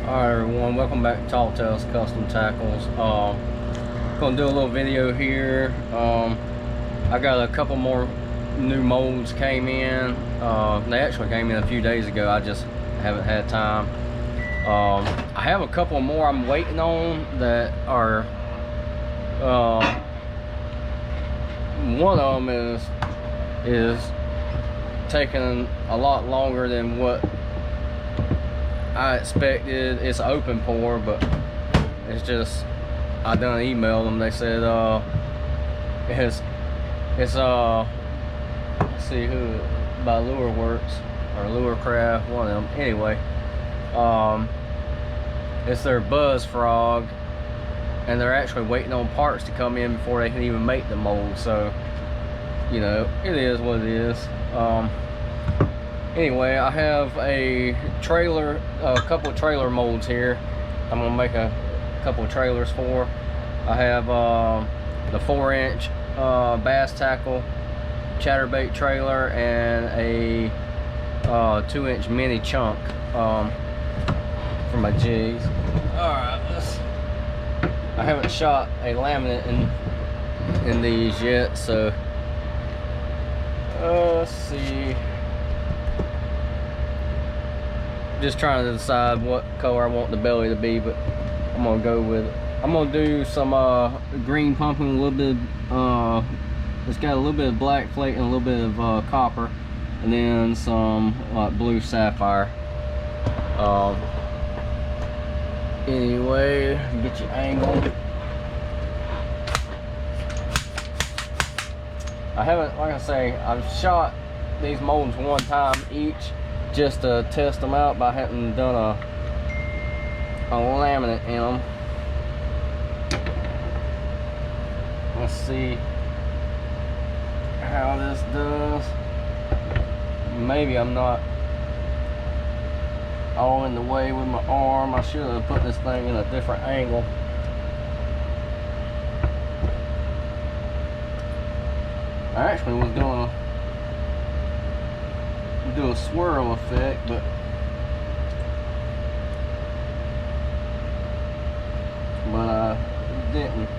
Alright everyone, welcome back to Talltales Custom Tackles. Gonna do a little video here. I got a couple more new molds came in. They actually came in a few days ago. I just haven't had time. I have a couple more I'm waiting on that are one of them is taking a lot longer than what I expected. It's open pour, but it's just, I done emailed them. They said it's let's see who, by Lure Works or Lure Craft, one of them. Anyway, it's their Buzz Frog, and they're actually waiting on parts to come in before they can even make the mold. So, you know, it is what it is. Anyway, I have a couple of trailer molds here. I'm gonna make a couple of trailers for. I have the 4-inch bass tackle chatterbait trailer and a 2-inch mini chunk for my jigs. Alright, I haven't shot a laminate in these yet, so let's see. Just trying to decide what color I want the belly to be, but I'm gonna go with it. I'm gonna do some green pumpkin, a little bit it's got a little bit of black flake and a little bit of copper, and then some blue sapphire. Anyway, get your angle. I haven't, like I say, I've shot these molds one time each just to test them out, but I haven't done a laminate in them. Let's see how this does. Maybe I'm not all in the way with my arm. I should have put this thing in a different angle. I actually was gonna do a swirl effect, but I didn't.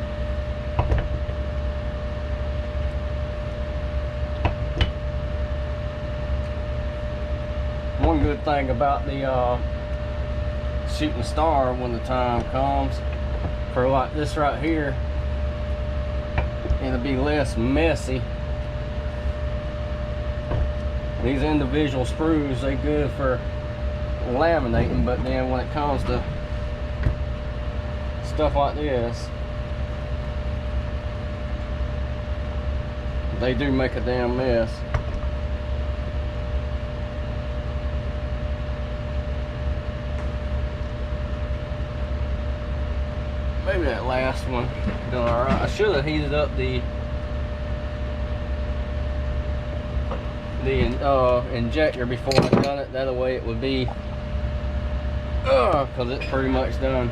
One good thing about the shooting star when the time comes, for like this right here, it'll be less messy. These individual screws, they good for laminating, but then when it comes to stuff like this, they do make a damn mess. Maybe that last one done alright. I should have heated up the injector before I done it. That way it would be, because it's pretty much done.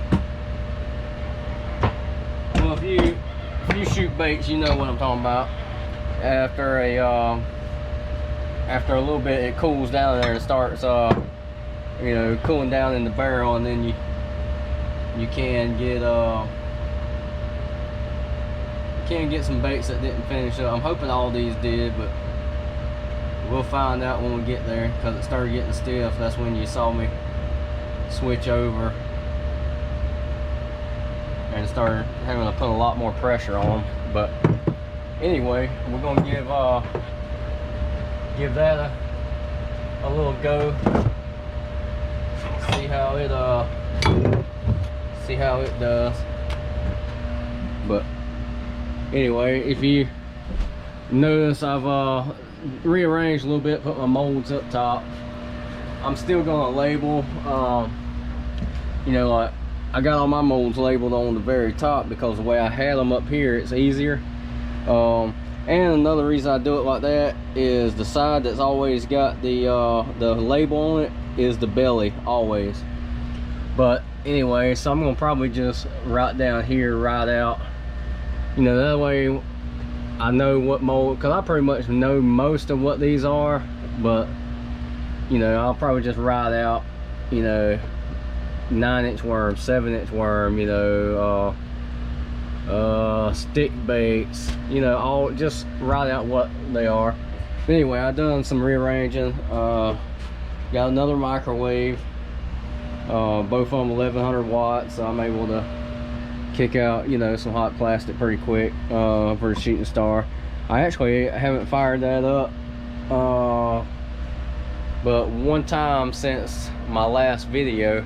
Well, if you shoot baits, you know what I'm talking about. After a little bit, it cools down there and starts you know, cooling down in the barrel, and then you can get some baits that didn't finish up. I'm hoping all these did, but we'll find out when we get there, because it started getting stiff. That's when you saw me switch over and started having to put a lot more pressure on them. But anyway, we're gonna give that a little go. See how it does. But anyway, if you notice, I've rearranged a little bit, put my molds up top. I'm still gonna label, you know, like I got all my molds labeled on the very top because the way I had them up here, it's easier. And another reason I do it like that is the side that's always got the label on it is the belly, always. But anyway, so I'm gonna probably just write down here, write out, you know, that way I know what mold, because I pretty much know most of what these are, but you know, I'll probably just write out, you know, 9-inch worm, 7-inch worm, you know, stick baits, you know, all just write out what they are. Anyway, I done some rearranging. Got another microwave, both of them 1100 watts, so I'm able to kick out, you know, some hot plastic pretty quick for the shooting star. I actually haven't fired that up, but one time since my last video,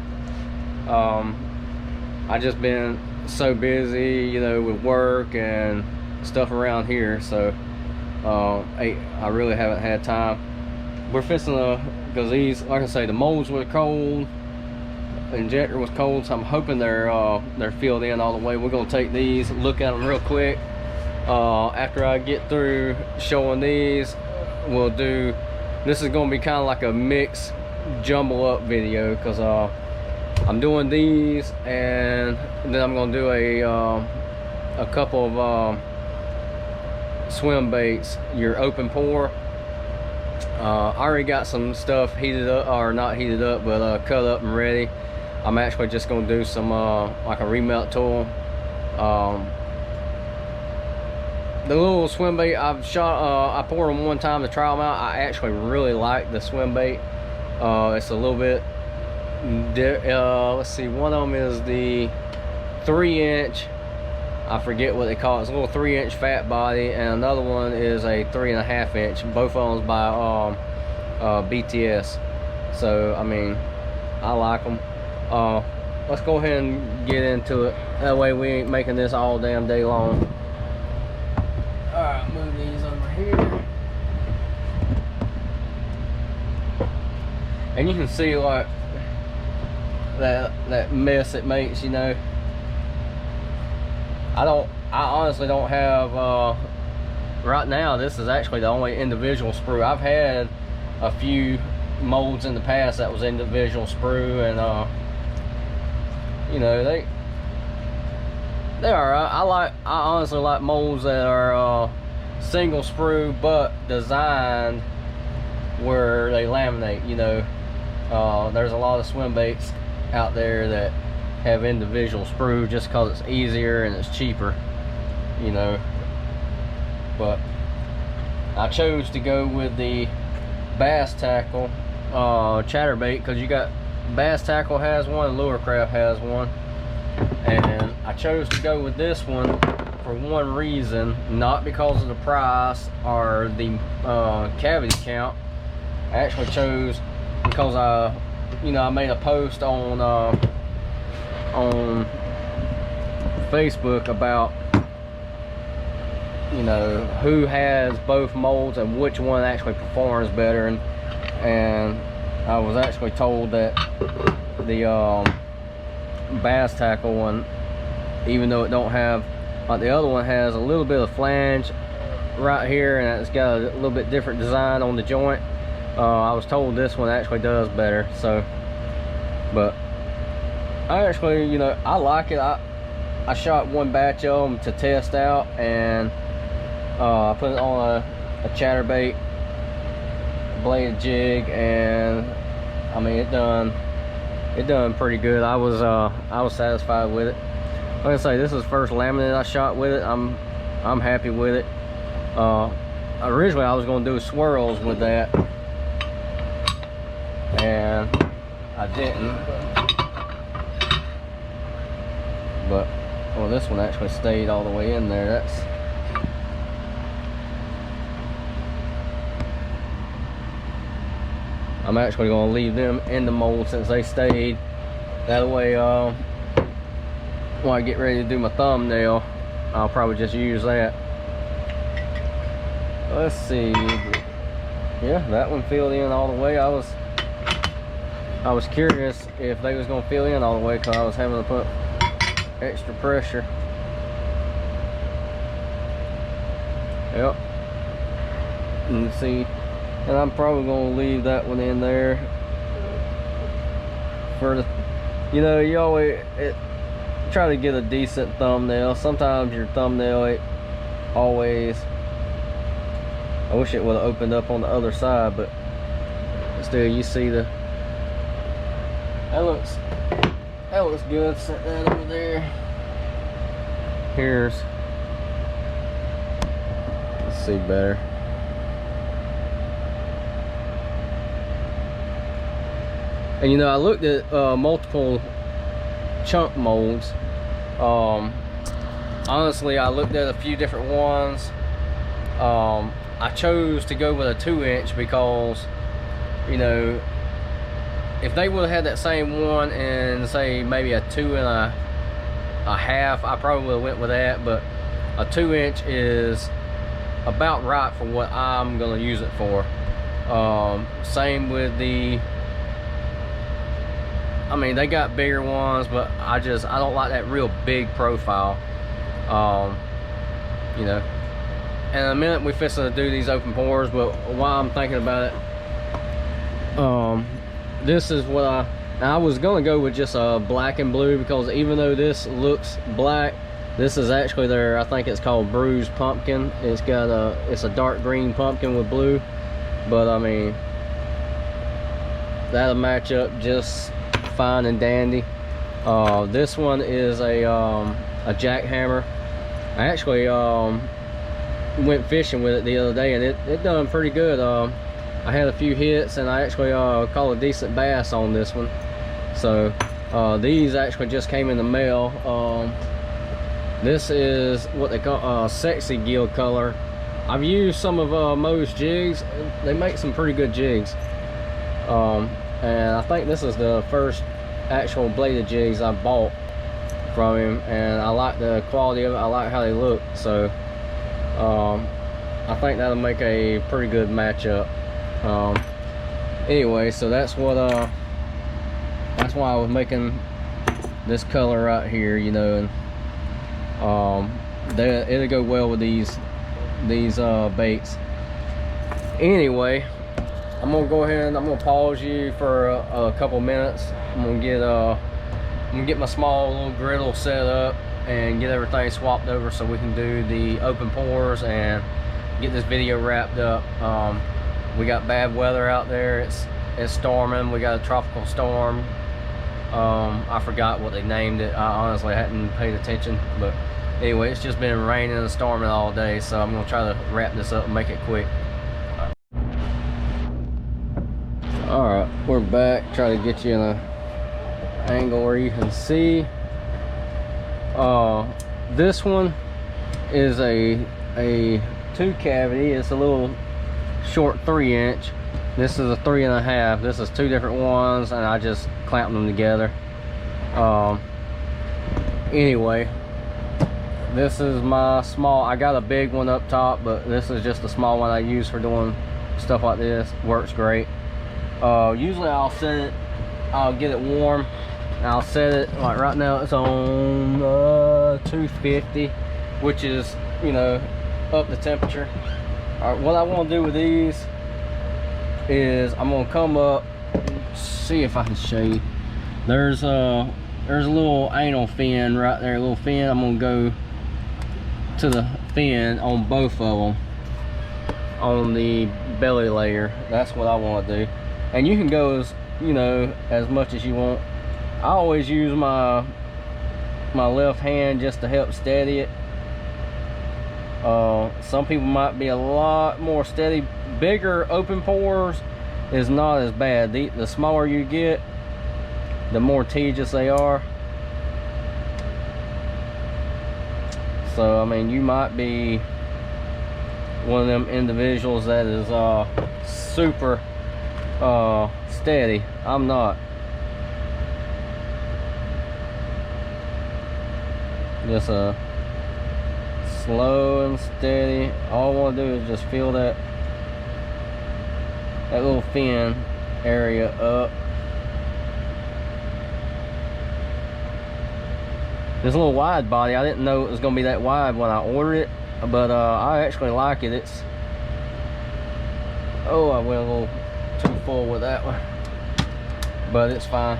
I just been so busy, you know, with work and stuff around here, so I really haven't had time. We're fixing to, because these, like I say, the molds were cold, the injector was cold, so I'm hoping they're filled in all the way. We're gonna take these, look at them real quick. After I get through showing these, we'll do, this is gonna be kind of like a mix jumble up video, because I'm doing these, and then I'm gonna do a couple of swim baits, your open pour. I already got some stuff heated up, or not heated up, but cut up and ready. I'm actually just gonna do some like a remelt tool. The little swim bait I've shot, I poured them one time to try them out. I actually really like the swim bait. It's a little bit, let's see, one of them is the 3-inch, I forget what they call it. It's a little 3-inch fat body, and another one is a 3.5-inch. Both of them by BTS. So I mean, I like them. Let's go ahead and get into it. That way we ain't making this all damn day long. All right, move these over here, and you can see like that mess it makes, you know. I honestly don't have, right now this is actually the only individual sprue. I've had a few molds in the past that was individual sprue, and you know, they are, I honestly like molds that are single sprue but designed where they laminate, you know. There's a lot of swim baits out there that have individual sprue just because it's easier and it's cheaper, you know. But I chose to go with the bass tackle chatterbait, because you got bass tackle has one and lure craft has one, and I chose to go with this one for one reason, not because of the price or the cavity count. I actually chose because I made a post on Facebook about, you know, who has both molds and which one actually performs better, and I was actually told that the bass tackle one, even though it don't have, like the other one has a little bit of flange right here and it's got a little bit different design on the joint, I was told this one actually does better. So, but I actually, you know, I like it. I shot one batch of them to test out, and I put it on a chatterbait bladed jig, and I mean it done pretty good. I was satisfied with it. Like I say, this is the first laminate I shot with it. I'm happy with it. Originally I was going to do swirls with that, and I didn't. But well, this one actually stayed all the way in there. I'm actually going to leave them in the mold since they stayed. That way, when I get ready to do my thumbnail, I'll probably just use that. Let's see. Yeah, that one filled in all the way. I was curious if they was going to fill in all the way, because I was having to put extra pressure. Yep. And see, and I'm probably going to leave that one in there for the, you know, you always try to get a decent thumbnail. Sometimes your thumbnail ain't always, I wish it would have opened up on the other side, but still you see that looks that looks good. Set that over there. Here's, let's see better. And you know, I looked at multiple chunk molds. Honestly, I looked at a few different ones. I chose to go with a 2-inch because, you know, if they would have had that same one and say maybe a 2 1/2, I probably would have went with that. But a 2-inch is about right for what I'm gonna use it for. Same with the, I mean, they got bigger ones, but I don't like that real big profile. You know, and in a minute we fixing to do these open pores, but while I'm thinking about it, this is what I was gonna go with just a black and blue, because even though this looks black, this is actually their, I think it's called bruised pumpkin. It's a dark green pumpkin with blue, but I mean, that'll match up just fine and dandy. This one is a jackhammer. I actually went fishing with it the other day, and it done pretty good. I had a few hits, and I actually caught a decent bass on this one. So these actually just came in the mail. This is what they call sexy gill color. I've used some of Mo's jigs. They make some pretty good jigs. And I think this is the first actual bladed jigs I bought from him, and I like the quality of it. I like how they look. So I think that'll make a pretty good matchup. Anyway, so that's what that's why I was making this color right here, you know, and it'll go well with these baits. Anyway, I'm gonna go ahead and I'm gonna pause you for a couple minutes. I'm gonna get my small little griddle set up and get everything swapped over so we can do the open pores and get this video wrapped up. We got bad weather out there. It's storming. We got a tropical storm. I forgot what they named it. I honestly hadn't paid attention, but anyway, it's just been raining and storming all day, so I'm gonna try to wrap this up and make it quick. All right, we're back. Try to get you in a angle where you can see. This one is a 2 cavity. It's a little short 3-inch. This is a 3 1/2. This is 2 different ones, and I just clamped them together. Anyway, this is my small. I got a big one up top, but this is just a small one I use for doing stuff like this. Works great. Usually I'll get it warm, and I'll set it, like right now it's on 250, which is, you know, up the temperature. All right, what I want to do with these is I'm gonna come up, see if I can show you. There's a little anal fin right there, a little fin. I'm gonna go to the fin on both of them on the belly layer. That's what I want to do. And you can go as, you know, as much as you want. I always use my left hand just to help steady it. Some people might be a lot more steady. Bigger open pores is not as bad. The smaller you get, the more tedious they are. So I mean, you might be one of them individuals that is super steady. I'm not. Just slow and steady. All I want to do is just feel that little fin area up. This little wide body, I didn't know it was going to be that wide when I ordered it, but I actually like it. It's, oh, I went a little too full with that one, but it's fine.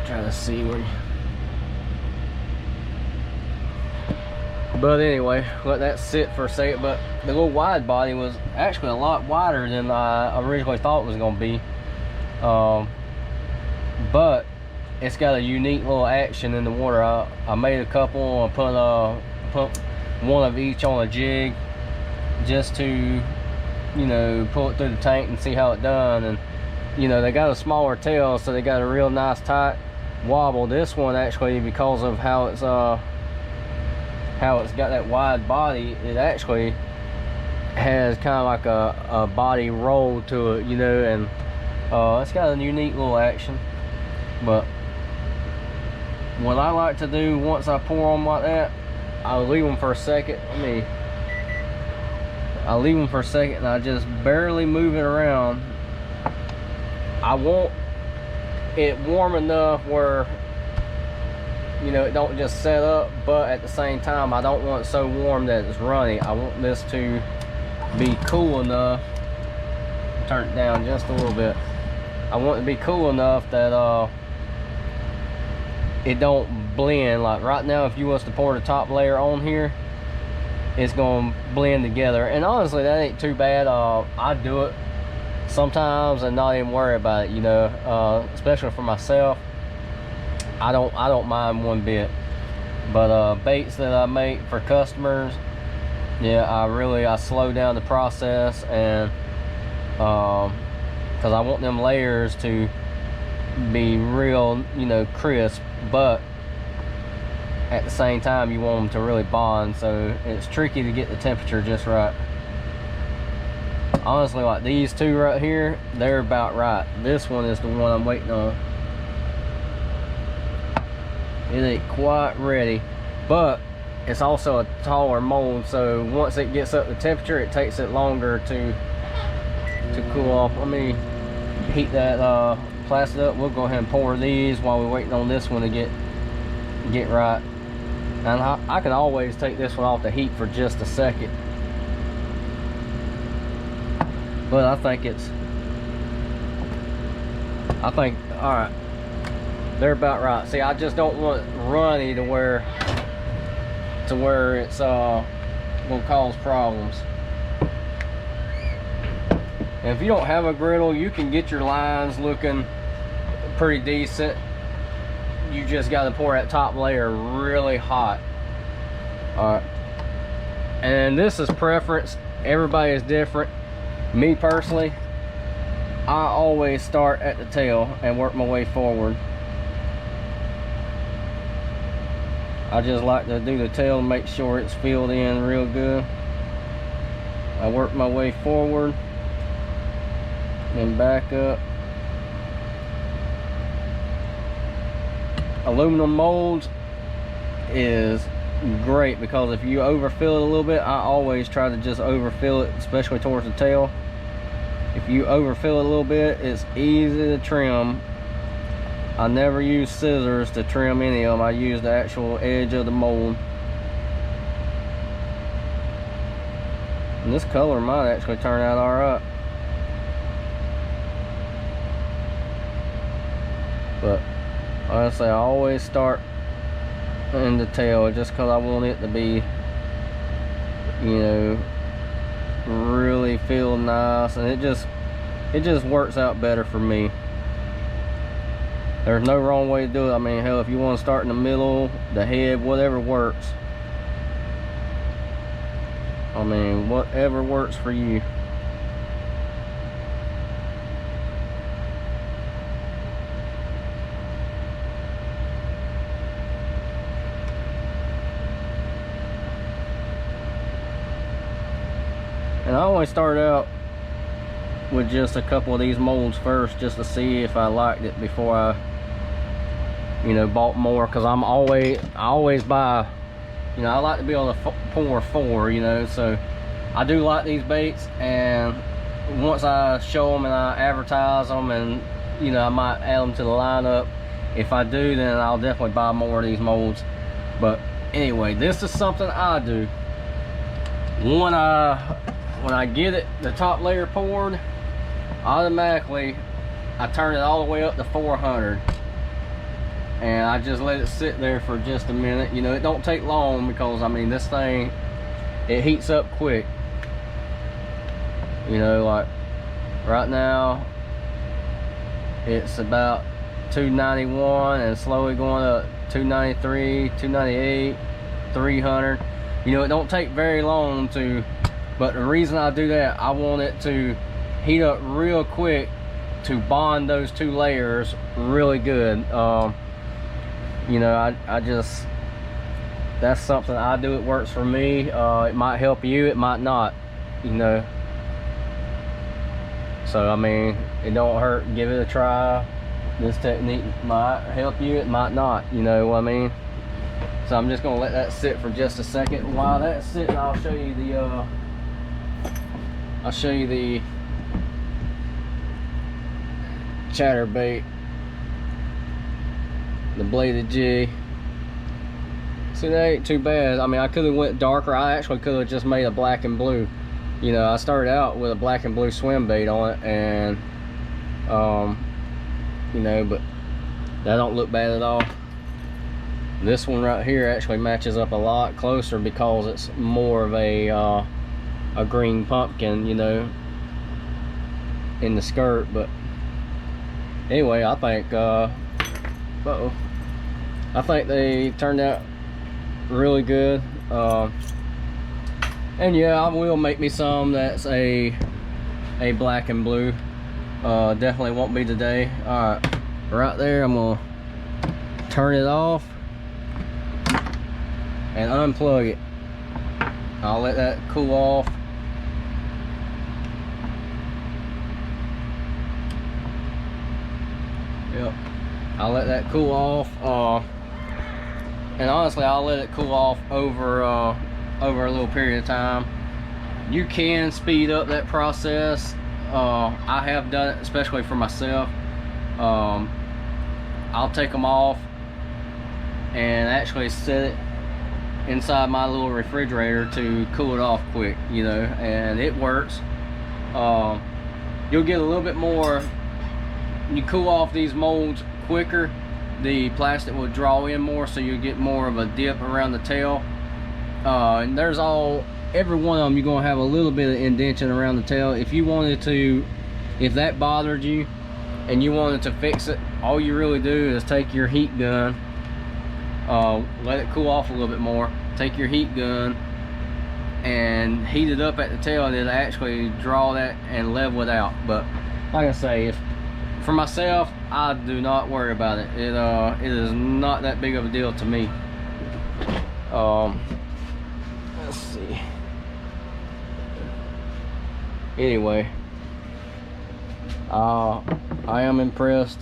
Try to see where you... But anyway, let that sit for a second. But the little wide body was actually a lot wider than I originally thought it was going to be. but it's got a unique little action in the water. I made a couple. I put one of each on a jig just to, you know, pull it through the tank and see how it done. And you know, they got a smaller tail, so they got a real nice tight wobble. This one actually, because of how it's got that wide body, it actually has kind of like a body roll to it, you know, and it's got a unique little action. But what I like to do once I pour them like that, I'll leave them for a second. I'll leave them for a second and I just barely move it around. I want it warm enough where, you know, it don't just set up, but at the same time I don't want it so warm that it's runny. I want this to be cool enough. Turn it down just a little bit. I want it to be cool enough that it don't blend. Like right now, if you was to pour the top layer on here, it's gonna blend together, and honestly that ain't too bad. I do it sometimes and not even worry about it, you know, especially for myself. I don't mind one bit. But baits that I make for customers, yeah, I slow down the process, and because I want them layers to be real, you know, crisp, but at the same time you want them to really bond, so it's tricky to get the temperature just right. Honestly, like these two right here, they're about right. This one is the one I'm waiting on. It ain't quite ready, but it's also a taller mold, so once it gets up to temperature, it takes it longer to cool off. Let me heat that plastic up. We'll go ahead and pour these while we're waiting on this one to get right. And I can always take this one off the heat for just a second, but I think all right, they're about right. See, I just don't want it runny to where it's gonna cause problems. And if you don't have a griddle, you can get your lines looking pretty decent. You just got to pour that top layer really hot. All right, and this is preference. Everybody is different. Me personally, I always start at the tail and work my way forward. I just like to do the tail and make sure it's filled in real good. I work my way forward, then back up. Aluminum molds is great because if you overfill it a little bit, I always try to just overfill it, especially towards the tail. If you overfill it a little bit, it's easy to trim. I never use scissors to trim any of them. I use the actual edge of the mold. And this color might actually turn out all right. But honestly, I always start in the tail just because I want it to be, you know, really feel nice, and it just works out better for me. There's no wrong way to do it. I mean, hell, if you want to start in the middle, the head, whatever works. I mean, whatever works for you. And I always start out with just a couple of these molds first, just to see if I liked it before I, you know, bought more. Because I always buy, you know, I like to be able to pour 4, you know, so I do like these baits. And once I show them and I advertise them, and you know, I might add them to the lineup. If I do, then I'll definitely buy more of these molds. But anyway, this is something I do. When I get it, the top layer poured, automatically I turn it all the way up to 400, and I just let it sit there for just a minute. You know, it don't take long because I mean, this thing, it heats up quick. You know, like right now it's about 291 and slowly going up 293, 298, 300. You know, it don't take very long to, but the reason I do that, I want it to heat up real quick to bond those two layers really good. You know, I just, that's something I do. It works for me. It might help you, it might not, you know. So I mean, it don't hurt, give it a try. This technique might help you, it might not, you know what I mean. So I'm just gonna let that sit for just a second. While that's sitting, I'll show you the chatterbait, the bladed jig. See, that ain't too bad. I mean, I could have went darker. I actually could have just made a black and blue. You know, I started out with a black and blue swim bait on it, and you know, but that don't look bad at all. This one right here actually matches up a lot closer because it's more of a green pumpkin, you know, in the skirt. But anyway, I think I think they turned out really good. And yeah, I will make me some that's a black and blue. Definitely won't be today. All right, right there, I'm gonna turn it off and unplug it. I'll let that cool off. Yep, I'll let that cool off. And honestly, I'll let it cool off over a little period of time. You can speed up that process. I have done it, especially for myself. I'll take them off and actually set it inside my little refrigerator to cool it off quick, you know, and it works. You'll get a little bit more, you cool off these molds quicker, the plastic will draw in more, so you get more of a dip around the tail. And there's every one of them, you're gonna have a little bit of indentation around the tail. If you wanted to, if that bothered you and you wanted to fix it, all you really do is take your heat gun, let it cool off a little bit more, take your heat gun and heat it up at the tail, and it'll actually draw that and level it out. But like I say, for myself, I do not worry about it. It is not that big of a deal to me. Let's see. Anyway, I am impressed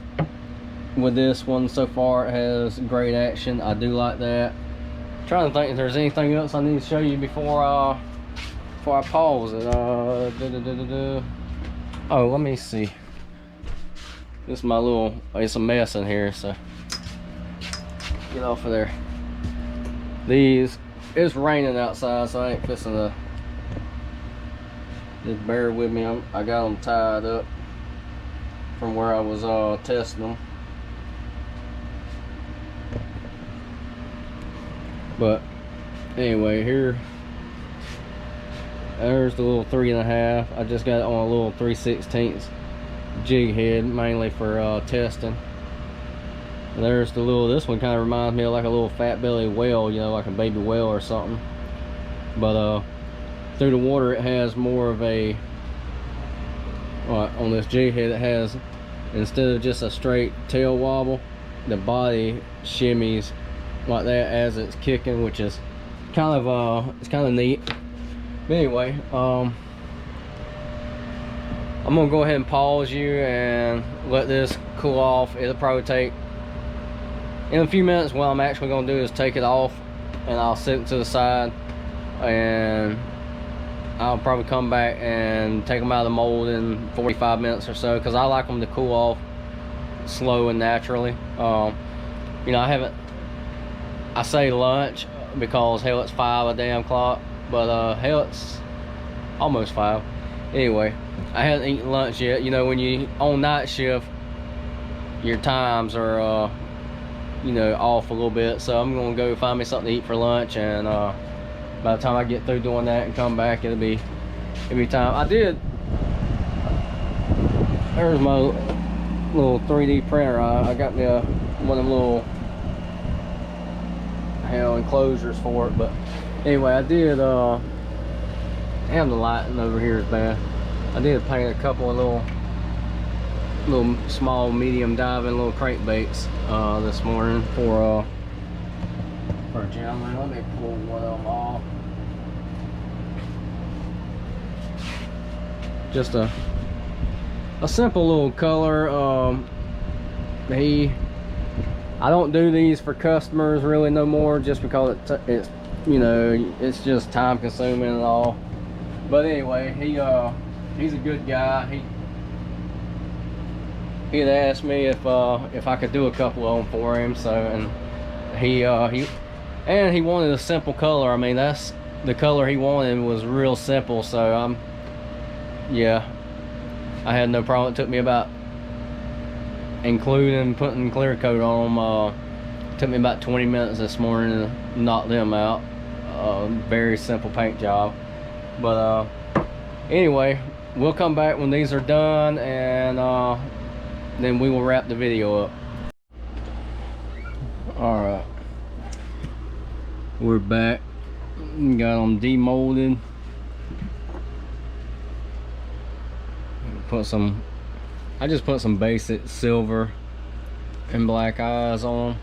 with this one so far. It has great action. I do like that. I'm trying to think if there's anything else I need to show you before I pause it. Oh, let me see. This is my little, it's a mess in here, so get off of there. These, it's raining outside, so I ain't fixing to, just bear with me. I got them tied up from where I was testing them. But anyway, there's the little 3.5. I just got it on a little 3/16 jig head, mainly for testing. And there's the little, this one kind of reminds me of like a little fat belly whale, you know, like a baby whale or something. But through the water, it has more of a, on this jig head, it has, instead of just a straight tail wobble, the body shimmies like that as it's kicking, which is kind of it's kind of neat. But anyway, I'm gonna go ahead and pause you and let this cool off. It'll probably take, in a few minutes, what I'm actually gonna do is take it off and I'll set it to the side, and I'll probably come back and take them out of the mold in 45 minutes or so, because I like them to cool off slow and naturally. You know, I say lunch because hell, it's 5 a damn clock, but hell, it's almost 5. Anyway, I haven't eaten lunch yet. You know, when you on night shift, your times are you know, off a little bit. So I'm gonna go find me something to eat for lunch, and by the time I get through doing that and come back, it'll be time. There's my little 3D printer. I got me one of them little enclosures for it. But anyway, I did damn, the lighting over here is bad. I did paint a couple of little small medium diving little crankbaits this morning for a gentleman. Let me pull one of them off. Just a simple little color. I don't do these for customers really no more, just because it's you know, it's just time consuming and all. But anyway, he's a good guy. He had asked me if I could do a couple of them for him. So, and he wanted a simple color. I mean, that's the color he wanted, was real simple. So yeah, I had no problem. It took me about, including putting clear coat on them, took me about 20 minutes this morning to knock them out. Very simple paint job. But anyway, we'll come back when these are done, and then we will wrap the video up. All right, we're back. Got them demolded. I just put some basic silver and black eyes on.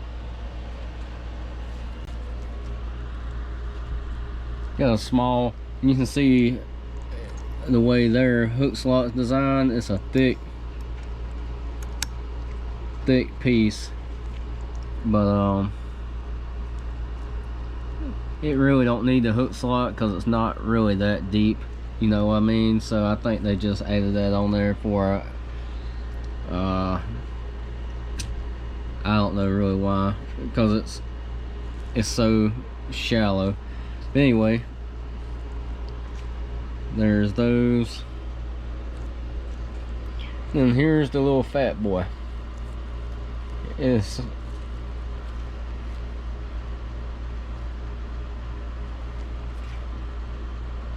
Got a small, you can see the way their hook slot's designed. It's a thick piece, but it really don't need the hook slot because it's not really that deep, you know what I mean? So I think they just added that on there for I don't know really why, because it's so shallow. But anyway, there's those. Then here's the little fat boy. It's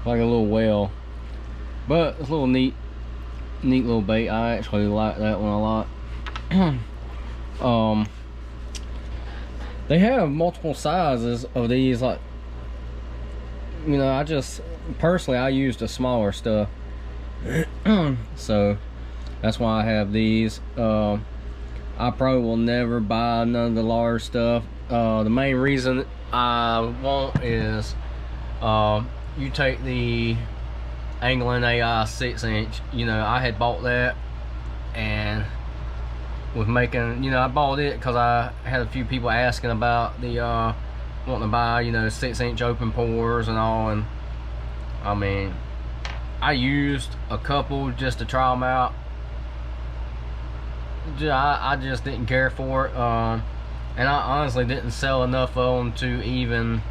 like a little whale, but it's a little neat little bait. I actually like that one a lot. They have multiple sizes of these. Like, you know, I just personally, I used the smaller stuff, so that's why I have these. I probably will never buy none of the large stuff. The main reason I won't is you take the Angling AI 6-inch, you know, I had bought that and was making, you know, I bought it because I had a few people asking about the wanting to buy, you know, 6-inch open pores and all. And I mean, I used a couple just to try them out. I just didn't care for it, and I honestly didn't sell enough of them to even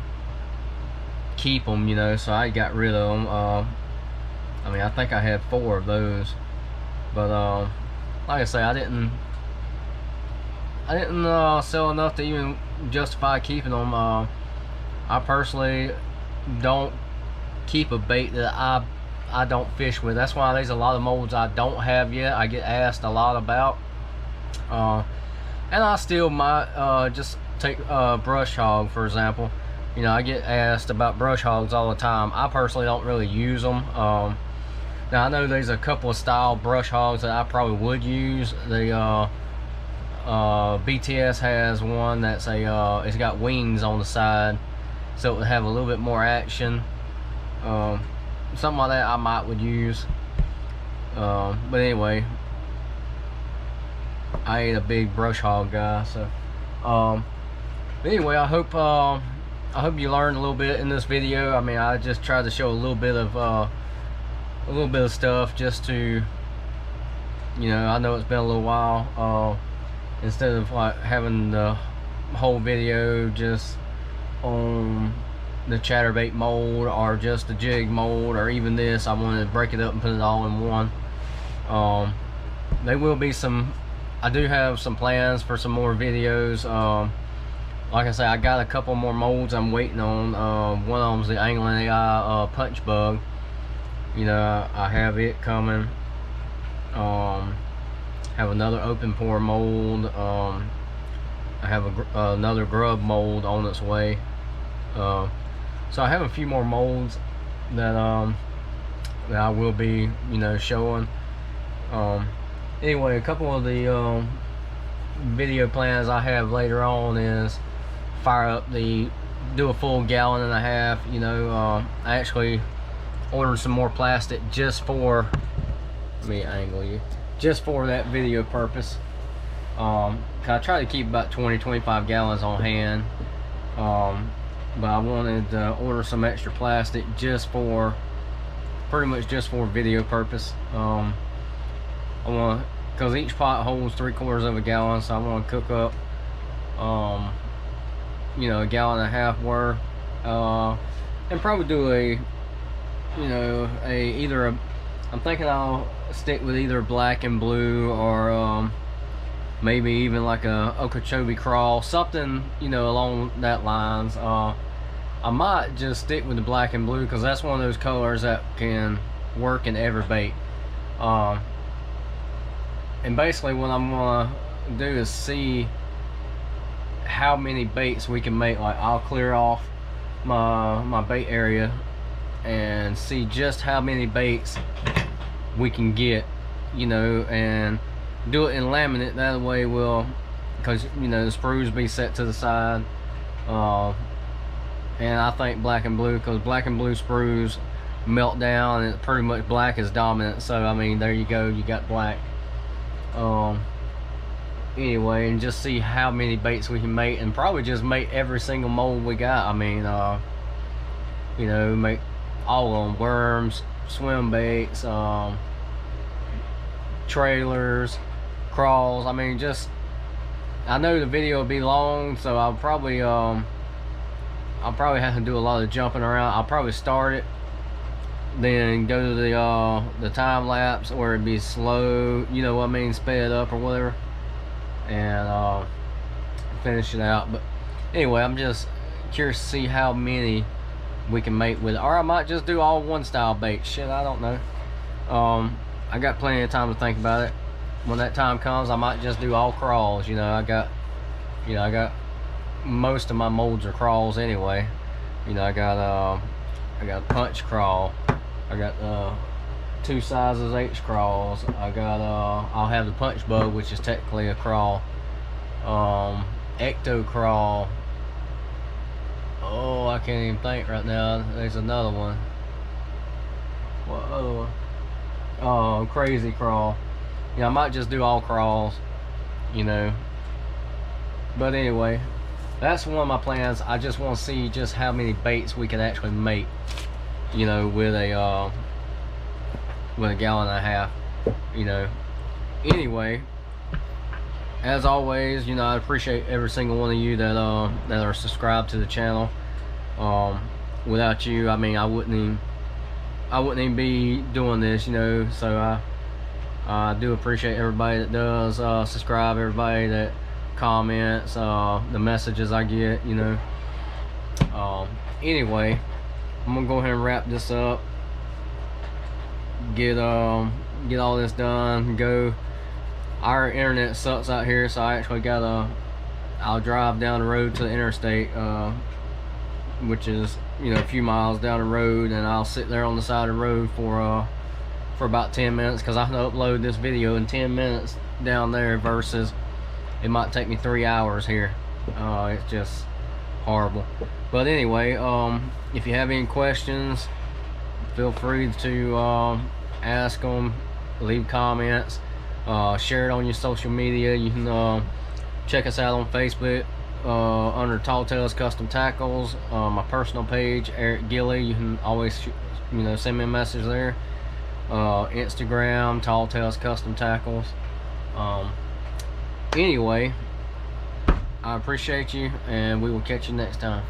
keep them, you know, so I got rid of them. I mean, I think I had 4 of those, but like I say, I didn't sell enough to even justify keeping them. I personally don't keep a bait that I don't fish with. That's why there's a lot of molds I don't have yet. I get asked a lot about, and I still might just take brush hog, for example. You know, I get asked about brush hogs all the time. I personally don't really use them. Now I know there's a couple of style brush hogs that I probably would use. The BTS has one that's it's got wings on the side, so it would have a little bit more action. Something like that I would use. But anyway, I ain't a big brush hog guy, so but anyway, I hope you learned a little bit in this video. I mean, I just tried to show a little bit of stuff, just to, you know, I know it's been a little while, instead of like having the whole video just on the chatterbait mold or just the jig mold or even this. I wanted to break it up and put it all in one. There will be some, I do have some plans for some more videos. Like I say, I got a couple more molds I'm waiting on. One of them's the Angling AI punch bug. You know, I have it coming. Have have another open pore mold. I have another grub mold on its way. So I have a few more molds that that I will be, you know, showing. Anyway, a couple of the video plans I have later on is do a full 1.5 gallons. You know, I actually ordered some more plastic just for, let me angle you, just for that video purpose. I try to keep about 20-25 gallons on hand, but I wanted to order some extra plastic just for, pretty much just for video purpose. I want, because each pot holds 3/4 gallon, so I want to cook up you know, 1.5 gallons worth, and probably do a, you know, I'm thinking I'll stick with either black and blue, or maybe even like a Okeechobee crawl, something, you know, along that lines. I might just stick with the black and blue because that's one of those colors that can work in every bait. And basically what I'm gonna do is see how many baits we can make. Like, I'll clear off my bait area and see just how many baits we can get, you know, and do it in laminate. That way we'll, because, you know, the sprues be set to the side, and I think black and blue, because black and blue sprues melt down and pretty much black is dominant. So I mean, there you go, you got black. Anyway, and just see how many baits we can make, and probably just make every single mold we got. I mean, you know, make all of them: worms, swim baits, trailers, crawls. I mean, just, I know the video will be long, so I'll probably have to do a lot of jumping around. I'll probably start it, then go to the time lapse where it'd be slow, you know what I mean, sped up or whatever, and finish it out. But anyway, I'm just curious to see how many we can make with it. Or I might just do all one style bait. Shit, I don't know. I got plenty of time to think about it. When that time comes, I might just do all crawls. You know, I got most of my molds are crawls anyway. You know, I got a punch crawl, I got 2 sizes H crawls, I got I'll have the punch bug, which is technically a crawl, ecto crawl. Oh, I can't even think right now. There's another one. Whoa. Oh, crazy crawl. Yeah, I might just do all crawls, you know. But anyway, that's one of my plans. I just want to see just how many baits we can actually make, you know, with a 1.5 gallons, you know. Anyway, as always, you know, I appreciate every single one of you that are subscribed to the channel. Without you, I mean, I wouldn't even be doing this, you know. So I do appreciate everybody that does subscribe, everybody that comments, the messages I get, you know. Anyway, I'm gonna go ahead and wrap this up, get all this done, go. Our internet sucks out here, so I actually I'll drive down the road to the interstate, which is, you know, a few miles down the road, and I'll sit there on the side of the road for about 10 minutes, because I have to upload this video in 10 minutes down there versus it might take me 3 hours here. It's just horrible. But anyway, if you have any questions, feel free to ask them, leave comments, share it on your social media. You can check us out on Facebook under Tall Tales Custom Tackles, my personal page, Eric Gilly. You can always, you know, send me a message there. Instagram, Tall Tales Custom Tackles. Anyway, I appreciate you, and we will catch you next time.